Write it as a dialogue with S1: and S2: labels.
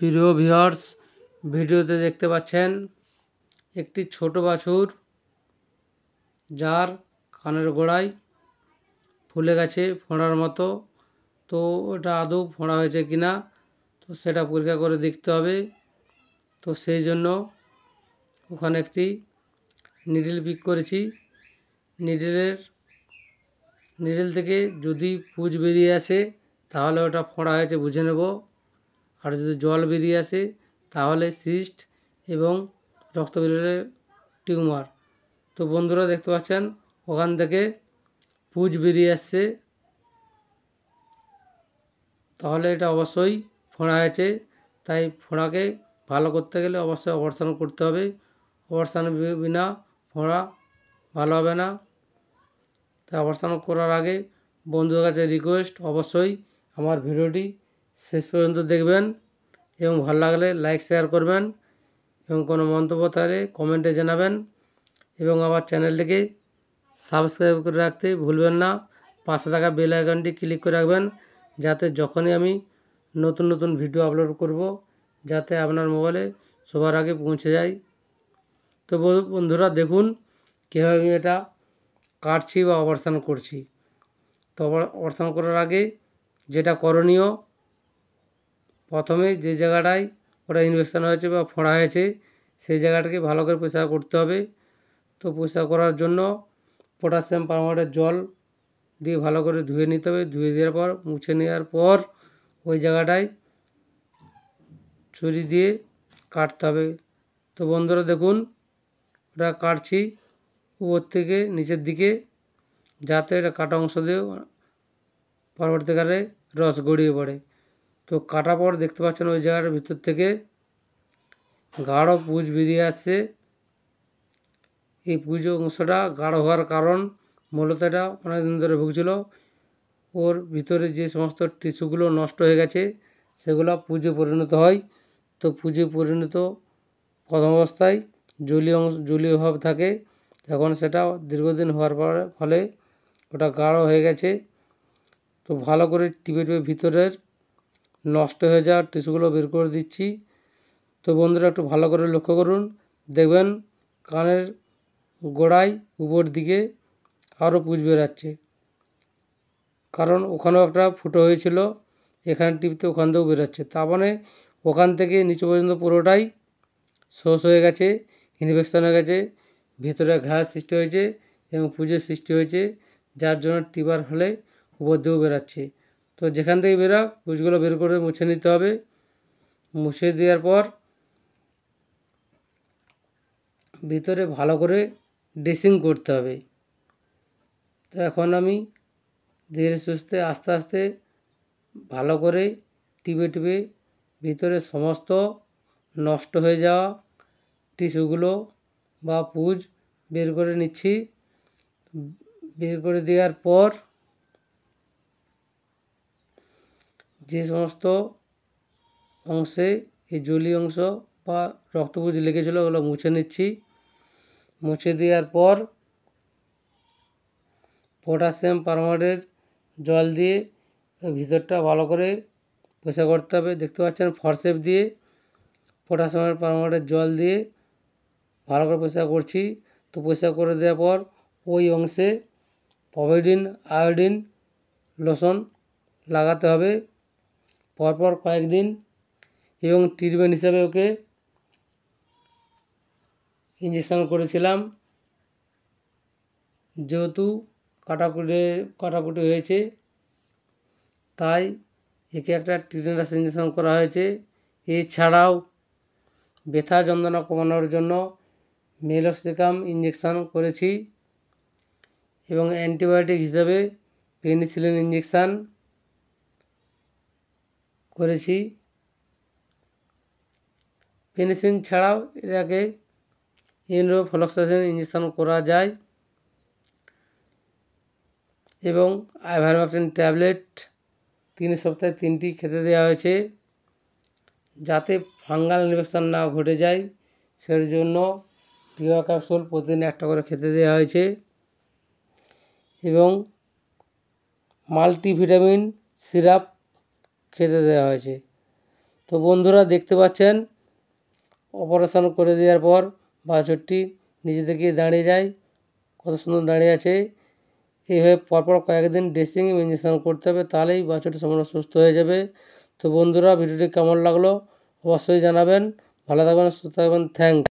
S1: প্রিয় ভিউয়ার্স, ভিডিওতে দেখতে পাচ্ছেন একটি ছোট বাছুর যার কানের গোড়ায় ফুলে গেছে ফোঁড়ার মতো। তো ওটা আদৌ ফোঁড়া হয়েছে কিনা তো সেটা পরীক্ষা করে দেখতে হবে। তো সেই জন্য ওখানে একটি নিডল পিক করেছি। নিডল থেকে যদি পুঁজ বেরিয়ে আসে তাহলে ওটা ফোঁড়া হয়েছে বুঝে নেব। আর যদি জল বেরিয়ে আসে তাহলে সিস্ট এবং রক্ত বেরোলে টিউমার। তো বন্ধুরা দেখতে পাচ্ছেন ওখান থেকে পুঁজ বেরিয়ে আসছে, তাহলে এটা অবশ্যই ফোঁড়া হয়েছে। তাই ফোঁড়াকে ভালো করতে গেলে অবশ্যই অপারেশন করতে হবে। অপারেশন বিনা ফোঁড়া ভালো হবে না। তাই অপারেশন করার আগে বন্ধুদের কাছে রিকোয়েস্ট, অবশ্যই আমার ভিডিওটি শেষ পর্যন্ত দেখবেন এবং ভালো লাগলে লাইক শেয়ার করবেন এবং কোনো মন্তব্য থাকলে কমেন্টে জানাবেন এবং আমার চ্যানেলটিকে সাবস্ক্রাইব করে রাখতে ভুলবেন না। পাশে থাকা বেল আইকনটি ক্লিক করে রাখবেন যাতে যখনই আমি নতুন নতুন ভিডিও আপলোড করব যাতে আপনার মোবাইলে সবার আগে পৌঁছে যায়। তো বন্ধুরা দেখুন কীভাবে আমি এটা কাটছি বা অপারেশন করছি। তো অপারেশন করার আগে যেটা করণীয়, প্রথমে যে জায়গাটায় ওটা ইনফেকশান হয়েছে বা ফোঁড়া হয়েছে সেই জায়গাটাকে ভালো করে পরিষ্কার করতে হবে। তো পরিষ্কার করার জন্য পটাশিয়াম পারম্যাঙ্গনেটের জল দিয়ে ভালো করে ধুয়ে নিতে হবে। ধুয়ে দেওয়ার পর মুছে নেওয়ার পর ওই জায়গাটায় ছুরি দিয়ে কাটতে হবে। তো বন্ধুরা দেখুন ওটা কাটছি উপর থেকে নিচের দিকে, যাতে এটা কাটা অংশ দিয়ে পরবর্তীকালে রস গড়িয়ে পড়ে। তো কাটার পর দেখতে পাচ্ছেন ওই জায়গাটার ভিতর থেকে গাঢ় পুঁজ বেরিয়ে আসছে। এই পুঁজ অংশটা গাঢ় হওয়ার কারণ মূলত এটা অনেক দিন ধরে ভুগছিল। ওর ভিতরে যে সমস্ত টিস্যুগুলো নষ্ট হয়ে গেছে সেগুলো পুঁজে পরিণত হয়। তো পুঁজে পরিণত প্রথম অবস্থায় জলীয় ভাব থাকে, তখন সেটা দীর্ঘদিন হওয়ার ফলে ওটা গাঢ় হয়ে গেছে। তো ভালো করে টিপে ভিতরের নষ্ট হয়ে যাওয়া টিস্যুগুলো বের করে দিচ্ছি। তো বন্ধুরা একটু ভালো করে লক্ষ্য করুন, দেখবেন কানের গোড়ায় উপর দিকে আরও পুঁজ বেরাচ্ছে, কারণ ওখানেও একটা ফুটো হয়েছিল, এখানে টিপতে ওখান থেকেও বেরোচ্ছে। তার মানে ওখান থেকে নিচু পর্যন্ত পুরোটাই শোষ হয়ে গেছে, ইনফেকশান হয়ে গেছে, ভিতরে ঘাস সৃষ্টি হয়েছে এবং পুঁজের সৃষ্টি হয়েছে, যার জন্য টিপার ফলে উপর দিয়েও বেরাচ্ছে। তো যেখান থেকে বেরোক পুঁজগুলো বের করে মুছে নিতে হবে। মুছে দেওয়ার পর ভিতরে ভালো করে ড্রেসিং করতে হবে। তো এখন আমি ধীরে সুস্থে আস্তে আস্তে ভালো করে টিপে ভিতরে সমস্ত নষ্ট হয়ে যাওয়া টিস্যুগুলো বা পুঁজ বের করে নিচ্ছি। বের করে দেওয়ার পর যে সমস্ত অংশে এই জলীয় অংশ বা রক্তপুঁজ লেগেছিলো ওগুলো মুছে নিচ্ছি। মুছে দেওয়ার পর পটাশিয়াম পারম্যাঙ্গনেটের জল দিয়ে ভিতরটা ভালো করে পরিষ্কার করতে হবে। দেখতে পাচ্ছেন ফরসেপ দিয়ে পটাশিয়াম পারম্যাঙ্গনেটের জল দিয়ে ভালো করে পরিষ্কার করছি। তো পরিষ্কার করে দেওয়ার পর ওই অংশে পভিডিন আয়োডিন লোশন লাগাতে হবে পরপর কয়েকদিন, এবং ট্রিটমেন্ট হিসাবে ওকে ইঞ্জেকশান করেছিলাম। যেহেতু কাটাকুটি হয়েছে তাই একে একটা টিটেনাস ইঞ্জেকশান করা হয়েছে। এছাড়াও ব্যথা যন্ত্রণা কমানোর জন্য মেলক্সিকাম ইঞ্জেকশান করেছি এবং অ্যান্টিবায়োটিক হিসাবে পেনিসিলিন ইঞ্জেকশান করেছি। পেনিসিলিন ছাড়াও এটাকে এনরোফ্লক্সাসিন ইঞ্জেকশান করা যায় এবং আইভারমেকটিন ট্যাবলেট 3 সপ্তাহে 3টি খেতে দেওয়া হয়েছে যাতে ফাঙ্গাল ইনফেকশান না ঘটে যায়। সেই জন্য টিয়া ক্যাপসুল প্রতিদিন একটা করে খেতে দেওয়া হয়েছে এবং মাল্টিভিটামিন সিরাপ খেতে দেওয়া হয়েছে। তো তো বন্ধুরা দেখতে পাচ্ছেন অপারেশন করে দেওয়ার পর বাছুরটি নিজে থেকে দাঁড়িয়ে যায়, কত সুন্দর দাঁড়িয়ে আছে। এইভাবে পরপর কয়েকদিন ড্রেসিং ইঞ্জেকশন করতে হবে, তাহলেই বাছুরটি সম্পূর্ণ সুস্থ হয়ে যাবে। তো বন্ধুরা ভিডিওটি কেমন লাগলো অবশ্যই জানাবেন। ভালো থাকবেন, সুস্থ থাকবেন। থ্যাংকস।